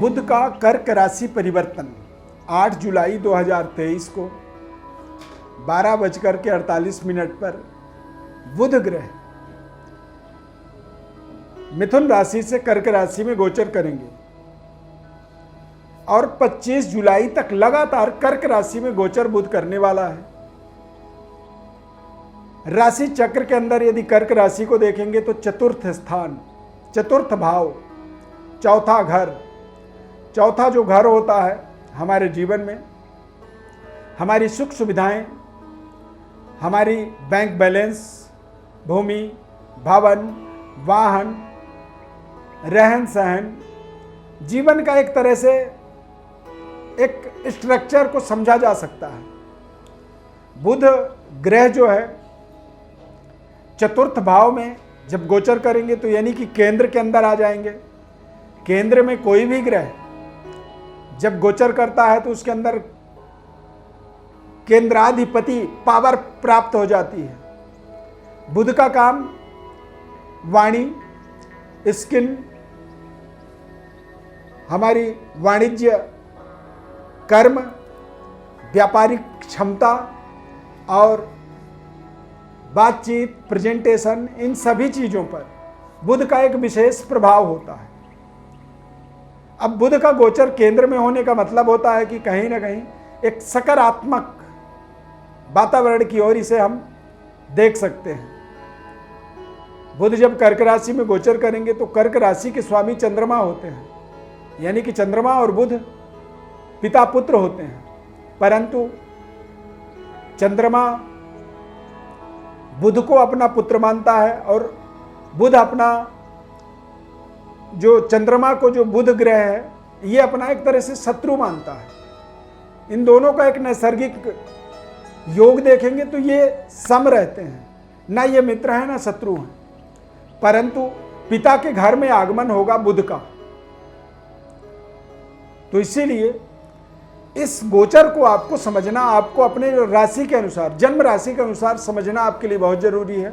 बुध का कर्क राशि परिवर्तन 8 जुलाई 2023 को 12:48 पर बुध ग्रह मिथुन राशि से कर्क राशि में गोचर करेंगे और 25 जुलाई तक लगातार कर्क राशि में गोचर बुध करने वाला है। राशि चक्र के अंदर यदि कर्क राशि को देखेंगे तो चतुर्थ स्थान, चतुर्थ भाव, चौथा घर, चौथा जो घर होता है हमारे जीवन में, हमारी सुख सुविधाएं, हमारी बैंक बैलेंस, भूमि, भवन, वाहन, रहन सहन, जीवन का एक तरह से एक स्ट्रक्चर को समझा जा सकता है। बुध ग्रह जो है चतुर्थ भाव में जब गोचर करेंगे तो यानी कि केंद्र के अंदर आ जाएंगे। केंद्र में कोई भी ग्रह जब गोचर करता है तो उसके अंदर केंद्राधिपति पावर प्राप्त हो जाती है। बुध का काम वाणी, स्किन, हमारी वाणिज्य, कर्म, व्यापारिक क्षमता और बातचीत, प्रेजेंटेशन, इन सभी चीज़ों पर बुध का एक विशेष प्रभाव होता है। अब बुध का गोचर केंद्र में होने का मतलब होता है कि कहीं ना कहीं एक सकारात्मक वातावरण की ओर इसे हम देख सकते हैं। बुध जब कर्क राशि में गोचर करेंगे तो कर्क राशि के स्वामी चंद्रमा होते हैं, यानी कि चंद्रमा और बुध पिता पुत्र होते हैं। परंतु चंद्रमा बुध को अपना पुत्र मानता है और बुध अपना जो चंद्रमा को जो बुध ग्रह है ये अपना एक तरह से शत्रु मानता है। इन दोनों का एक नैसर्गिक योग देखेंगे तो ये सम रहते हैं, ना ये मित्र हैं ना शत्रु हैं। परंतु पिता के घर में आगमन होगा बुध का, तो इसीलिए इस गोचर को आपको समझना, आपको अपने राशि के अनुसार, जन्म राशि के अनुसार समझना आपके लिए बहुत जरूरी है।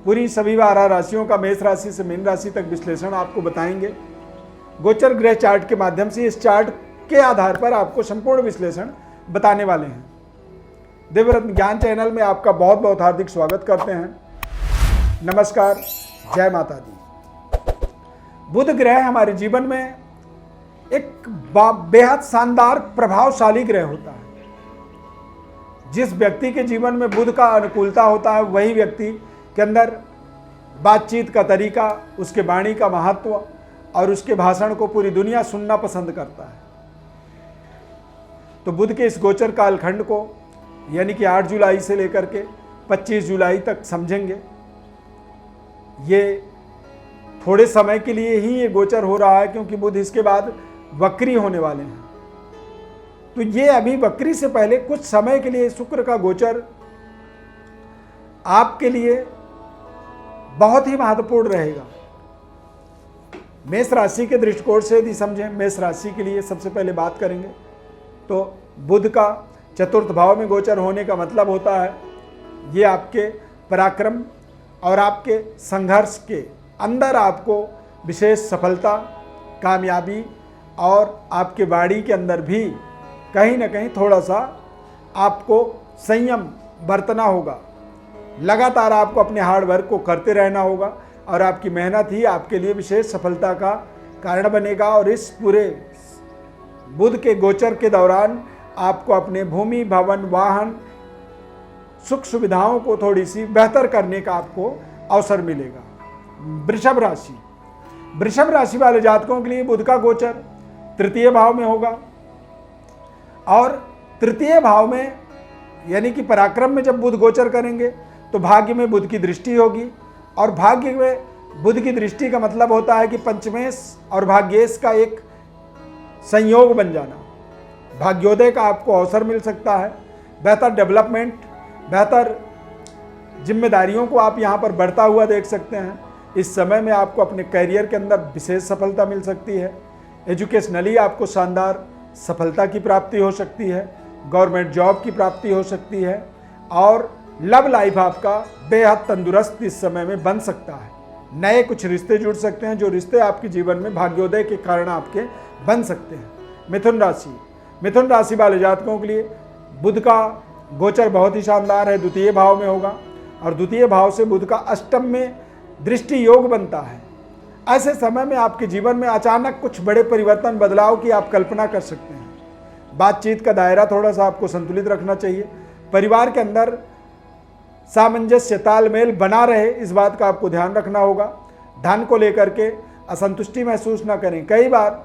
पूरी सभी 12 राशियों का मेष राशि से मीन राशि तक विश्लेषण आपको बताएंगे गोचर ग्रह चार्ट के माध्यम से। इस चार्ट के आधार पर आपको संपूर्ण विश्लेषण बताने वाले हैं। दिव्यरत्न ज्ञान चैनल में आपका बहुत बहुत हार्दिक स्वागत करते हैं। नमस्कार, जय माता दी। बुध ग्रह हमारे जीवन में एक बेहद शानदार प्रभावशाली ग्रह होता है। जिस व्यक्ति के जीवन में बुध का अनुकूलता होता है वही व्यक्ति के अंदर बातचीत का तरीका, उसके वाणी का महत्व और उसके भाषण को पूरी दुनिया सुनना पसंद करता है। तो बुध के इस गोचर कालखंड को यानी कि 8 जुलाई से लेकर के 25 जुलाई तक समझेंगे। ये थोड़े समय के लिए ही ये गोचर हो रहा है क्योंकि बुध इसके बाद वक्री होने वाले हैं। तो ये अभी वक्री से पहले कुछ समय के लिए शुक्र का गोचर आपके लिए बहुत ही महत्वपूर्ण रहेगा। मेष राशि के दृष्टिकोण से यदि समझें, मेष राशि के लिए सबसे पहले बात करेंगे तो बुध का चतुर्थ भाव में गोचर होने का मतलब होता है ये आपके पराक्रम और आपके संघर्ष के अंदर आपको विशेष सफलता, कामयाबी और आपके वाणी के अंदर भी कहीं ना कहीं थोड़ा सा आपको संयम बरतना होगा। लगातार आपको अपने हार्ड वर्क को करते रहना होगा और आपकी मेहनत ही आपके लिए विशेष सफलता का कारण बनेगा। और इस पूरे बुध के गोचर के दौरान आपको अपने भूमि, भवन, वाहन, सुख सुविधाओं को थोड़ी सी बेहतर करने का आपको अवसर मिलेगा। वृषभ राशि, वृषभ राशि वाले जातकों के लिए बुध का गोचर तृतीय भाव में होगा और तृतीय भाव में यानी कि पराक्रम में जब बुध गोचर करेंगे तो भाग्य में बुध की दृष्टि होगी। और भाग्य में बुध की दृष्टि का मतलब होता है कि पंचमेश और भाग्येश का एक संयोग बन जाना। भाग्योदय का आपको अवसर मिल सकता है। बेहतर डेवलपमेंट, बेहतर जिम्मेदारियों को आप यहाँ पर बढ़ता हुआ देख सकते हैं। इस समय में आपको अपने करियर के अंदर विशेष सफलता मिल सकती है। एजुकेशनली आपको शानदार सफलता की प्राप्ति हो सकती है, गवर्नमेंट जॉब की प्राप्ति हो सकती है और लव लाइफ आपका बेहद तंदुरुस्त इस समय में बन सकता है। नए कुछ रिश्ते जुड़ सकते हैं, जो रिश्ते आपके जीवन में भाग्योदय के कारण आपके बन सकते हैं। मिथुन राशि वाले जातकों के लिए बुध का गोचर बहुत ही शानदार है, द्वितीय भाव में होगा और द्वितीय भाव से बुध का अष्टम में दृष्टि योग बनता है। ऐसे समय में आपके जीवन में अचानक कुछ बड़े परिवर्तन, बदलाव की आप कल्पना कर सकते हैं। बातचीत का दायरा थोड़ा सा आपको संतुलित रखना चाहिए। परिवार के अंदर सामंजस्य, तालमेल बना रहे, इस बात का आपको ध्यान रखना होगा। धन को लेकर के असंतुष्टि महसूस ना करें। कई बार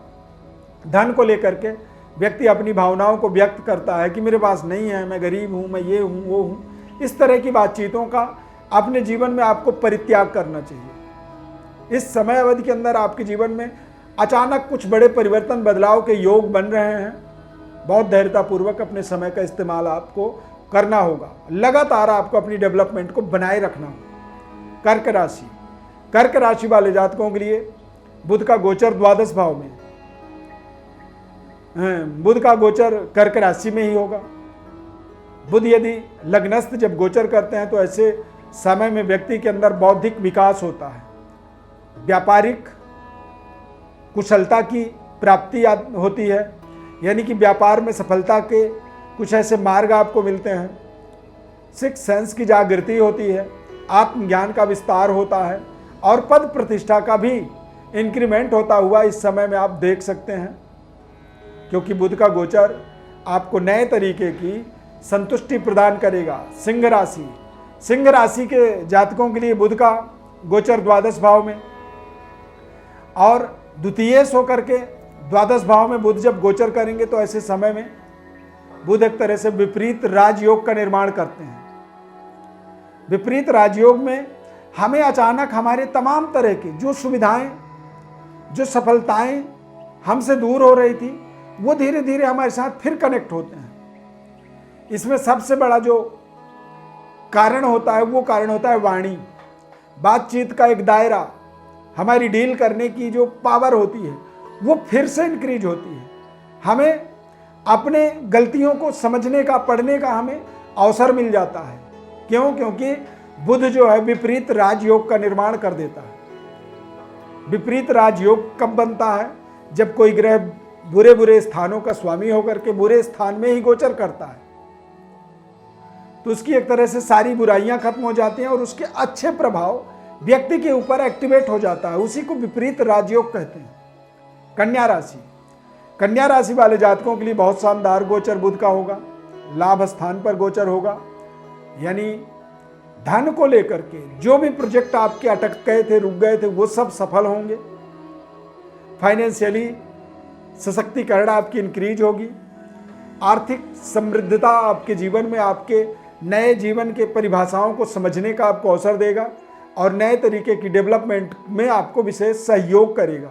धन को लेकर के व्यक्ति अपनी भावनाओं को व्यक्त करता है कि मेरे पास नहीं है, मैं गरीब हूँ, मैं ये हूँ, वो हूँ। इस तरह की बातचीतों का अपने जीवन में आपको परित्याग करना चाहिए। इस समय अवधि के अंदर आपके जीवन में अचानक कुछ बड़े परिवर्तन, बदलाव के योग बन रहे हैं। बहुत धैर्यतापूर्वक अपने समय का इस्तेमाल आपको करना होगा। लगातार आपको अपनी डेवलपमेंट को बनाए रखना होगा। कर्क राशि वाले जातकों के लिए बुध का गोचर द्वादश भाव में, बुध का गोचर कर्क राशि में ही होगा। बुध यदि लग्नस्थ जब गोचर करते हैं तो ऐसे समय में व्यक्ति के अंदर बौद्धिक विकास होता है, व्यापारिक कुशलता की प्राप्ति होती है, यानी कि व्यापार में सफलता के कुछ ऐसे मार्ग आपको मिलते हैं। सिक्स सेंस की जागृति होती है, आत्मज्ञान का विस्तार होता है और पद प्रतिष्ठा का भी इंक्रीमेंट होता हुआ इस समय में आप देख सकते हैं, क्योंकि बुध का गोचर आपको नए तरीके की संतुष्टि प्रदान करेगा। सिंह राशि के जातकों के लिए बुध का गोचर द्वादश भाव में और द्वितीय होकर के द्वादश भाव में बुध जब गोचर करेंगे तो ऐसे समय में बुध एक तरह से विपरीत राजयोग का निर्माण करते हैं। विपरीत राजयोग में हमें अचानक हमारे तमाम तरह की जो सुविधाएं, जो सफलताएं हमसे दूर हो रही थी, वो धीरे धीरे हमारे साथ फिर कनेक्ट होते हैं। इसमें सबसे बड़ा जो कारण होता है वो कारण होता है वाणी, बातचीत का एक दायरा, हमारी डील करने की जो पावर होती है वो फिर से इंक्रीज होती है। हमें अपने गलतियों को समझने का, पढ़ने का हमें अवसर मिल जाता है। क्यों? क्योंकि बुध जो है विपरीत राजयोग का निर्माण कर देता है। विपरीत राजयोग कब बनता है? जब कोई ग्रह बुरे बुरे स्थानों का स्वामी होकर के बुरे स्थान में ही गोचर करता है, तो उसकी एक तरह से सारी बुराइयां खत्म हो जाती हैं और उसके अच्छे प्रभाव व्यक्ति के ऊपर एक्टिवेट हो जाता है। उसी को विपरीत राजयोग कहते हैं। कन्या राशि वाले जातकों के लिए बहुत शानदार गोचर बुध का होगा। लाभ स्थान पर गोचर होगा, यानी धन को लेकर के जो भी प्रोजेक्ट आपके अटक गए थे, रुक गए थे, वो सब सफल होंगे। फाइनेंशियली सशक्तिकरण आपकी इंक्रीज होगी। आर्थिक समृद्धता आपके जीवन में आपके नए जीवन के परिभाषाओं को समझने का आपको अवसर देगा और नए तरीके की डेवलपमेंट में आपको विशेष सहयोग करेगा।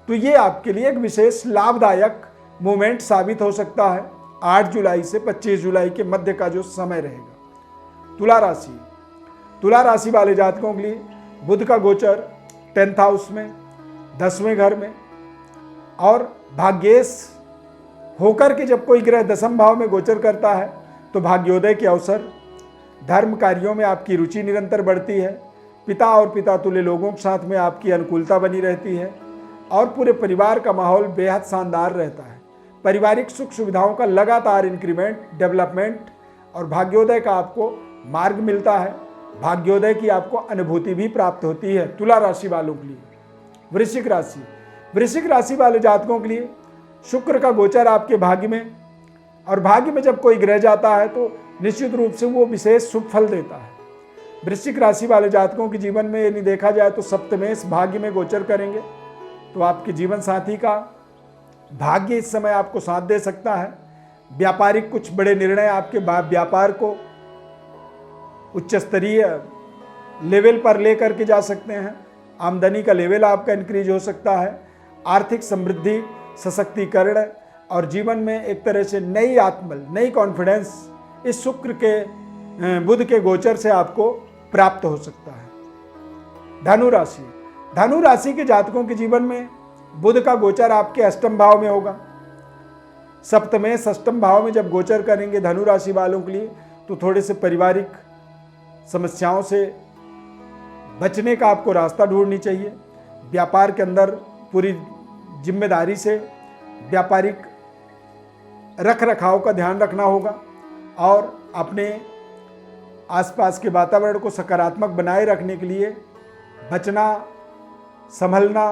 तो ये आपके लिए एक विशेष लाभदायक मूवमेंट साबित हो सकता है 8 जुलाई से 25 जुलाई के मध्य का जो समय रहेगा। तुला राशि वाले जातकों के लिए बुध का गोचर 10th हाउस में, 10वें घर में और भाग्येश होकर के जब कोई ग्रह 10th भाव में गोचर करता है तो भाग्योदय के अवसर, धर्म कार्यों में आपकी रुचि निरंतर बढ़ती है। पिता और पिता तुल्य लोगों के साथ में आपकी अनुकूलता बनी रहती है और पूरे परिवार का माहौल बेहद शानदार रहता है। पारिवारिक सुख सुविधाओं का लगातार इंक्रीमेंट, डेवलपमेंट और भाग्योदय का आपको मार्ग मिलता है। भाग्योदय की आपको अनुभूति भी प्राप्त होती है। तुला राशि वालों के लिए वृश्चिक राशि वाले जातकों के लिए शुक्र का गोचर आपके भाग्य में, और भाग्य में जब कोई ग्रह जाता है तो निश्चित रूप से वो विशेष शुभ फल देता है। वृश्चिक राशि वाले जातकों के जीवन में यदि देखा जाए तो सप्तमेश भाग्य में गोचर करेंगे तो आपके जीवन साथी का भाग्य इस समय आपको साथ दे सकता है। व्यापारिक कुछ बड़े निर्णय आपके व्यापार को उच्च स्तरीय लेवल पर लेकर के जा सकते हैं। आमदनी का लेवल आपका इंक्रीज हो सकता है। आर्थिक समृद्धि, सशक्तिकरण और जीवन में एक तरह से नई आत्मबल, नई कॉन्फिडेंस इस शुक्र के बुध के गोचर से आपको प्राप्त हो सकता है। धनु राशि के जातकों के जीवन में बुध का गोचर आपके अष्टम भाव में होगा। सप्तमेश अष्टम भाव में जब गोचर करेंगे धनु राशि वालों के लिए तो थोड़े से पारिवारिक समस्याओं से बचने का आपको रास्ता ढूंढनी चाहिए। व्यापार के अंदर पूरी जिम्मेदारी से व्यापारिक रख रखाव का ध्यान रखना होगा और अपने आसपास के वातावरण को सकारात्मक बनाए रखने के लिए बचना, संभलना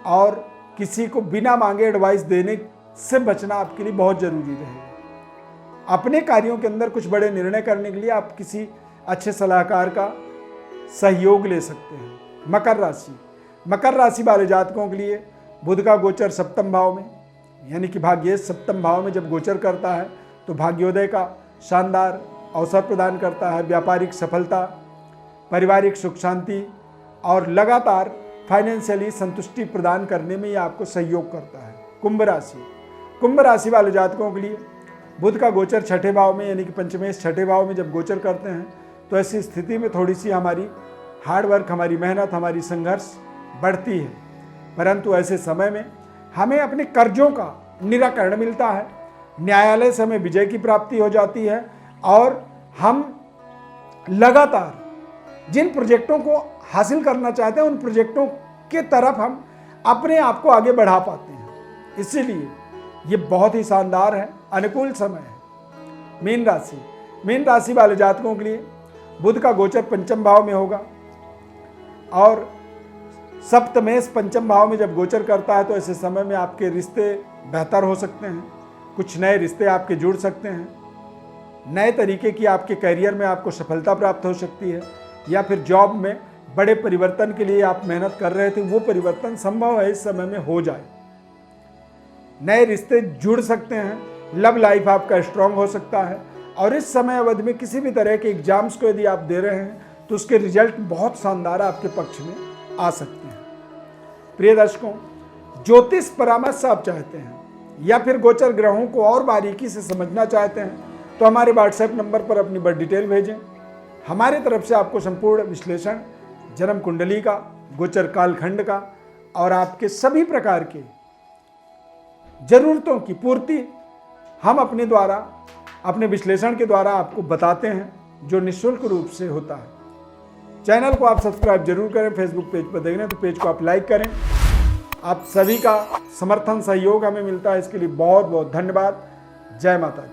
और किसी को बिना मांगे एडवाइस देने से बचना आपके लिए बहुत ज़रूरी रहेगा। अपने कार्यों के अंदर कुछ बड़े निर्णय करने के लिए आप किसी अच्छे सलाहकार का सहयोग ले सकते हैं। मकर राशि वाले जातकों के लिए बुध का गोचर सप्तम भाव में यानी कि भाग्येश सप्तम भाव में जब गोचर करता है तो भाग्योदय का शानदार अवसर प्रदान करता है। व्यापारिक सफलता, पारिवारिक सुख शांति और लगातार फाइनेंशियली संतुष्टि प्रदान करने में यह आपको सहयोग करता है। कुंभ राशि वाले जातकों के लिए बुध का गोचर छठे भाव में यानी कि पंचमेश छठे भाव में जब गोचर करते हैं तो ऐसी स्थिति में थोड़ी सी हमारी हार्डवर्क, हमारी मेहनत, हमारी संघर्ष बढ़ती है, परंतु ऐसे समय में हमें अपने कर्जों का निराकरण मिलता है, न्यायालय से हमें विजय की प्राप्ति हो जाती है और हम लगातार जिन प्रोजेक्टों को हासिल करना चाहते हैं उन प्रोजेक्टों के तरफ हम अपने आप को आगे बढ़ा पाते हैं। इसीलिए ये बहुत ही शानदार है, अनुकूल समय है। मीन राशि वाले जातकों के लिए बुध का गोचर पंचम भाव में होगा और सप्तमेश पंचम भाव में जब गोचर करता है तो ऐसे समय में आपके रिश्ते बेहतर हो सकते हैं, कुछ नए रिश्ते आपके जुड़ सकते हैं, नए तरीके की आपके करियर में आपको सफलता प्राप्त हो सकती है या फिर जॉब में बड़े परिवर्तन के लिए आप मेहनत कर रहे थे वो परिवर्तन संभव है इस समय में हो जाए। नए रिश्ते जुड़ सकते हैं, लव लाइफ आपका स्ट्रांग हो सकता है और इस समय अवधि में किसी भी तरह के एग्जाम्स को यदि आप दे रहे हैं तो उसके रिजल्ट बहुत शानदार आपके पक्ष में आ सकते हैं। प्रिय दर्शकों, ज्योतिष परामर्श आप चाहते हैं या फिर गोचर ग्रहों को और बारीकी से समझना चाहते हैं तो हमारे व्हाट्सएप नंबर पर अपनी बड़ी डिटेल भेजें। हमारे तरफ से आपको संपूर्ण विश्लेषण, जन्म कुंडली का, गोचर कालखंड का और आपके सभी प्रकार के जरूरतों की पूर्ति हम अपने द्वारा, अपने विश्लेषण के द्वारा आपको बताते हैं, जो निःशुल्क रूप से होता है। चैनल को आप सब्सक्राइब जरूर करें। फेसबुक पेज पर देख रहे हैं तो पेज को आप लाइक करें। आप सभी का समर्थन, सहयोग हमें मिलता है, इसके लिए बहुत बहुत धन्यवाद। जय माता दी।